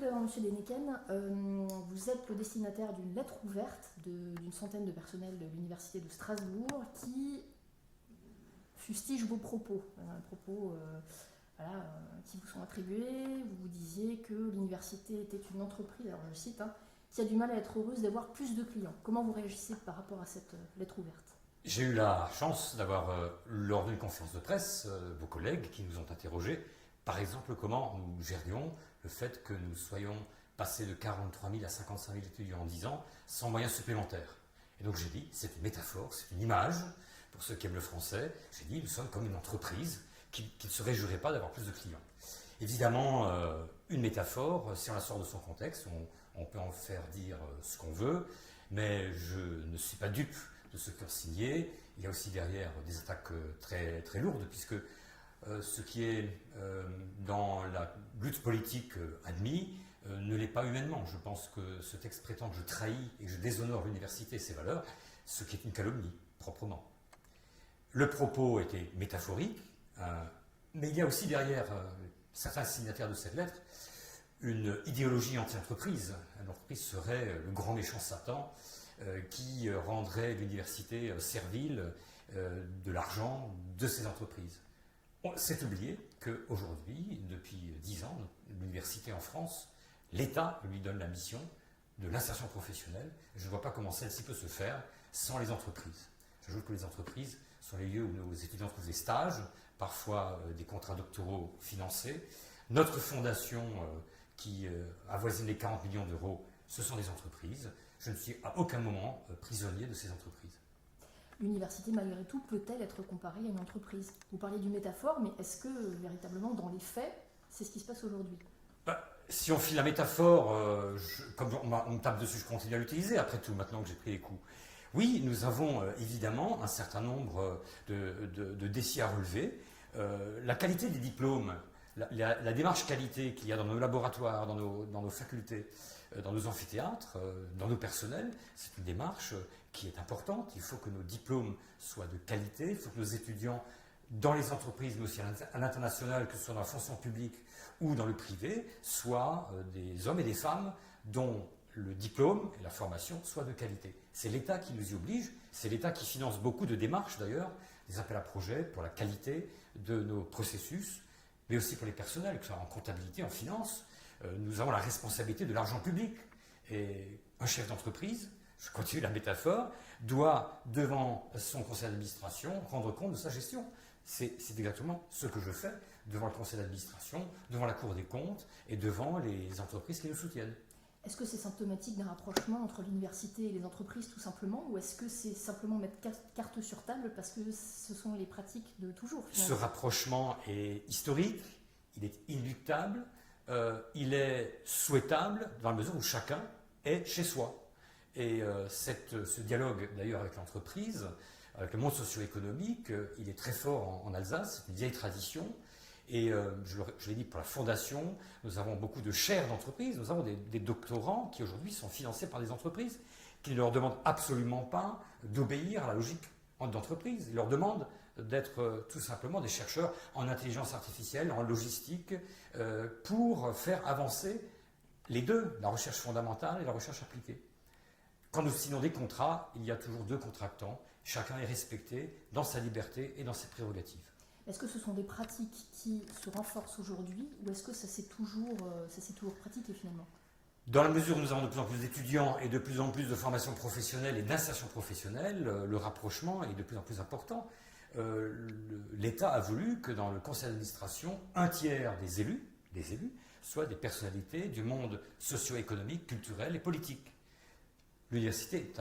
M. Dénéquenne, vous êtes le destinataire d'une lettre ouverte d'une centaine de personnels de l'Université de Strasbourg qui fustige vos propos. Qui vous sont attribués. Vous disiez que l'université était une entreprise, alors je cite, qui a du mal à être heureuse d'avoir plus de clients. Comment vous réagissez par rapport à cette lettre ouverte ? J'ai eu la chance d'avoir, lors d'une conférence de presse, vos collègues qui nous ont interrogés, par exemple, comment nous gérions le fait que nous soyons passés de 43 000 à 55 000 étudiants en 10 ans sans moyens supplémentaires. Et donc j'ai dit, c'est une métaphore, c'est une image, pour ceux qui aiment le français, j'ai dit, nous sommes comme une entreprise qui ne se réjouirait pas d'avoir plus de clients. Évidemment, une métaphore, si on la sort de son contexte, on peut en faire dire ce qu'on veut, mais je ne suis pas dupe de ceux qui ont signé. Il y a aussi derrière des attaques très, très lourdes, puisque ce qui est dans la lutte politique admis ne l'est pas humainement. Je pense que ce texte prétend que je trahis et que je déshonore l'université et ses valeurs, ce qui est une calomnie, proprement. Le propos était métaphorique, mais il y a aussi derrière certains signataires de cette lettre une idéologie anti-entreprise. L'entreprise serait le grand méchant Satan qui rendrait l'université servile de l'argent de ces entreprises. C'est oublié qu'aujourd'hui, depuis 10 ans, l'université en France, l'État lui donne la mission de l'insertion professionnelle. Je ne vois pas comment celle-ci peut se faire sans les entreprises. J'ajoute que les entreprises sont les lieux où nos étudiants trouvent des stages, parfois des contrats doctoraux financés. Notre fondation, qui avoisine les 40 millions d'euros, ce sont des entreprises. Je ne suis à aucun moment prisonnier de ces entreprises. L'université, malgré tout, peut-elle être comparée à une entreprise ? Vous parliez d'une métaphore, mais est-ce que, véritablement, dans les faits, c'est ce qui se passe aujourd'hui ? Si on file la métaphore, comme on me tape dessus, je continue à l'utiliser, après tout, maintenant que j'ai pris les coups. Oui, nous avons évidemment un certain nombre de défis à relever. La qualité des diplômes, la démarche qualité qu'il y a dans nos laboratoires, dans nos facultés, dans nos amphithéâtres, dans nos personnels, c'est une démarche qui est importante. Il faut que nos diplômes soient de qualité, il faut que nos étudiants, dans les entreprises, mais aussi à l'international, que ce soit dans la fonction publique ou dans le privé, soient des hommes et des femmes dont le diplôme et la formation soient de qualité. C'est l'État qui nous y oblige, c'est l'État qui finance beaucoup de démarches d'ailleurs, des appels à projets pour la qualité de nos processus, mais aussi pour les personnels, que ce soit en comptabilité, en finance. Nous avons la responsabilité de l'argent public. Et un chef d'entreprise, je continue la métaphore, doit, devant son conseil d'administration, rendre compte de sa gestion. C'est exactement ce que je fais devant le conseil d'administration, devant la Cour des comptes et devant les entreprises qui nous soutiennent. Est-ce que c'est symptomatique d'un rapprochement entre l'université et les entreprises, tout simplement, ou est-ce que c'est simplement mettre carte sur table parce que ce sont les pratiques de toujours, finalement ? Ce rapprochement est historique, il est inéluctable, il est souhaitable dans la mesure où chacun est chez soi. Et ce dialogue, d'ailleurs, avec l'entreprise, avec le monde socio-économique, il est très fort en Alsace, c'est une vieille tradition. Et je l'ai dit, pour la fondation, nous avons beaucoup de chaires d'entreprises, nous avons des doctorants qui aujourd'hui sont financés par des entreprises qui ne leur demandent absolument pas d'obéir à la logique d'entreprise. Ils leur demandent d'être tout simplement des chercheurs en intelligence artificielle, en logistique, pour faire avancer les deux, la recherche fondamentale et la recherche appliquée. Quand nous signons des contrats, il y a toujours deux contractants, chacun est respecté dans sa liberté et dans ses prérogatives. Est-ce que ce sont des pratiques qui se renforcent aujourd'hui ou est-ce que ça s'est toujours pratiqué finalement ? Dans la mesure où nous avons de plus en plus d'étudiants et de plus en plus de formation professionnelle et d'insertion professionnelle, le rapprochement est de plus en plus important. L'État a voulu que dans le conseil d'administration, un tiers des élus soient des personnalités du monde socio-économique, culturel et politique. L'université est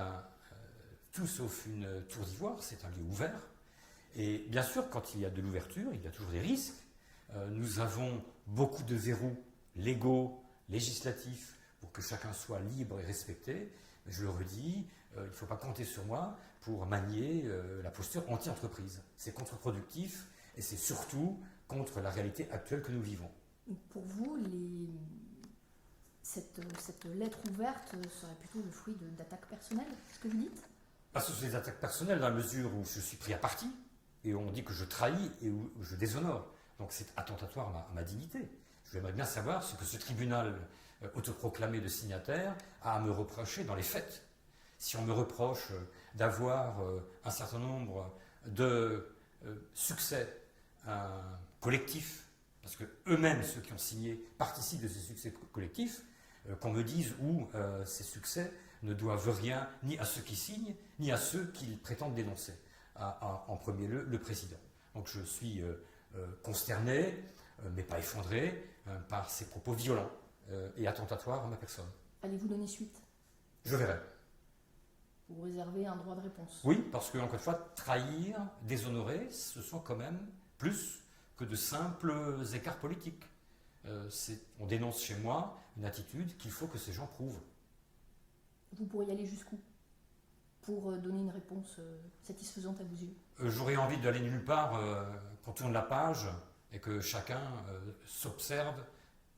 tout sauf une tour d'ivoire, c'est un lieu ouvert. Et bien sûr, quand il y a de l'ouverture, il y a toujours des risques. Nous avons beaucoup de verrous légaux, législatifs, pour que chacun soit libre et respecté. Mais je le redis, il ne faut pas compter sur moi pour manier la posture anti-entreprise. C'est contre-productif et c'est surtout contre la réalité actuelle que nous vivons. Pour vous, cette lettre ouverte serait plutôt le fruit d'attaques personnelles, ce que vous dites ? Parce que ce sont des attaques personnelles dans la mesure où je suis pris à partie et on dit que je trahis et où je déshonore. Donc c'est attentatoire à ma dignité. Je voudrais bien savoir ce que ce tribunal autoproclamé de signataire à me reprocher dans les faits. Si on me reproche d'avoir un certain nombre de succès collectifs, parce que eux-mêmes, ceux qui ont signé, participent de ces succès collectifs, qu'on me dise où ces succès ne doivent rien ni à ceux qui signent, ni à ceux qui prétendent dénoncer, en premier lieu le président. Donc je suis consterné, mais pas effondré, par ces propos violents et attentatoires à ma personne. Allez-vous donner suite? Je verrai. Vous réservez un droit de réponse? Oui, parce que, encore une fois, trahir, déshonorer, ce sont quand même plus que de simples écarts politiques. On dénonce chez moi une attitude qu'il faut que ces gens prouvent. Vous pourriez aller jusqu'où pour donner une réponse satisfaisante à vos yeux? J'aurais envie d'aller nulle part, qu'on tourne la page et que chacun s'observe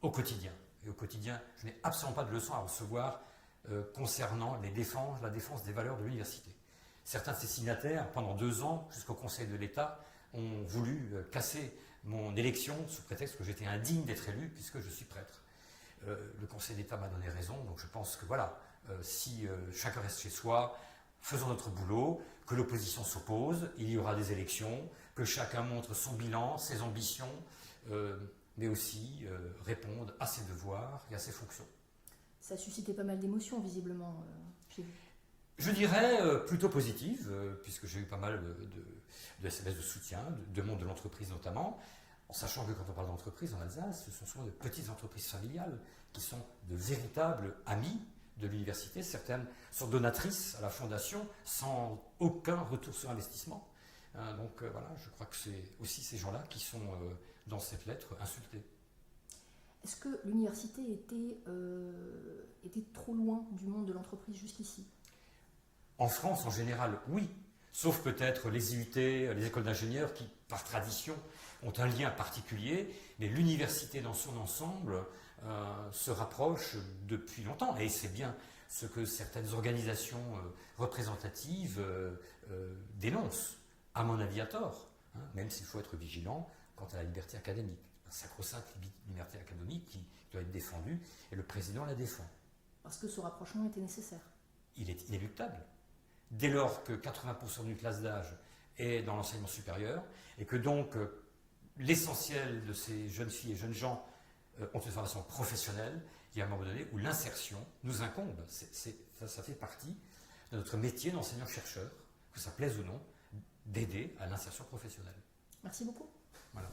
au quotidien. Et au quotidien, je n'ai absolument pas de leçons à recevoir concernant la défense des valeurs de l'université. Certains de ces signataires, pendant 2 ans, jusqu'au Conseil de l'État, ont voulu casser mon élection sous prétexte que j'étais indigne d'être élu puisque je suis prêtre. Le Conseil d'État m'a donné raison, donc je pense que voilà, si chacun reste chez soi, faisons notre boulot, que l'opposition s'oppose, il y aura des élections, que chacun montre son bilan, ses ambitions, mais aussi réponde à ses devoirs et à ses fonctions. Ça a suscité pas mal d'émotions, visiblement, chez vous. Je dirais plutôt positive, puisque j'ai eu pas mal de SMS de soutien, de monde de l'entreprise notamment, en sachant que quand on parle d'entreprise en Alsace, ce sont souvent de petites entreprises familiales qui sont de véritables amis de l'université. Certaines sont donatrices à la fondation sans aucun retour sur investissement. Donc voilà, je crois que c'est aussi ces gens-là qui sont dans cette lettre insultés. Est-ce que l'université était trop loin du monde de l'entreprise jusqu'ici? En France, en général, oui. Sauf peut-être les IUT, les écoles d'ingénieurs qui, par tradition, ont un lien particulier. Mais l'université dans son ensemble se rapproche depuis longtemps. Et c'est bien ce que certaines organisations représentatives dénoncent, à mon avis à tort. Même s'il faut être vigilant quant à la liberté académique. La sacro-sainte liberté académique qui doit être défendue, et le président la défend. Parce que ce rapprochement était nécessaire. Il est inéluctable. Dès lors que 80% d'une classe d'âge est dans l'enseignement supérieur, et que donc l'essentiel de ces jeunes filles et jeunes gens ont une formation professionnelle, il y a un moment donné où l'insertion nous incombe. Ça fait partie de notre métier d'enseignant-chercheur, que ça plaise ou non, d'aider à l'insertion professionnelle. Merci beaucoup. Voilà.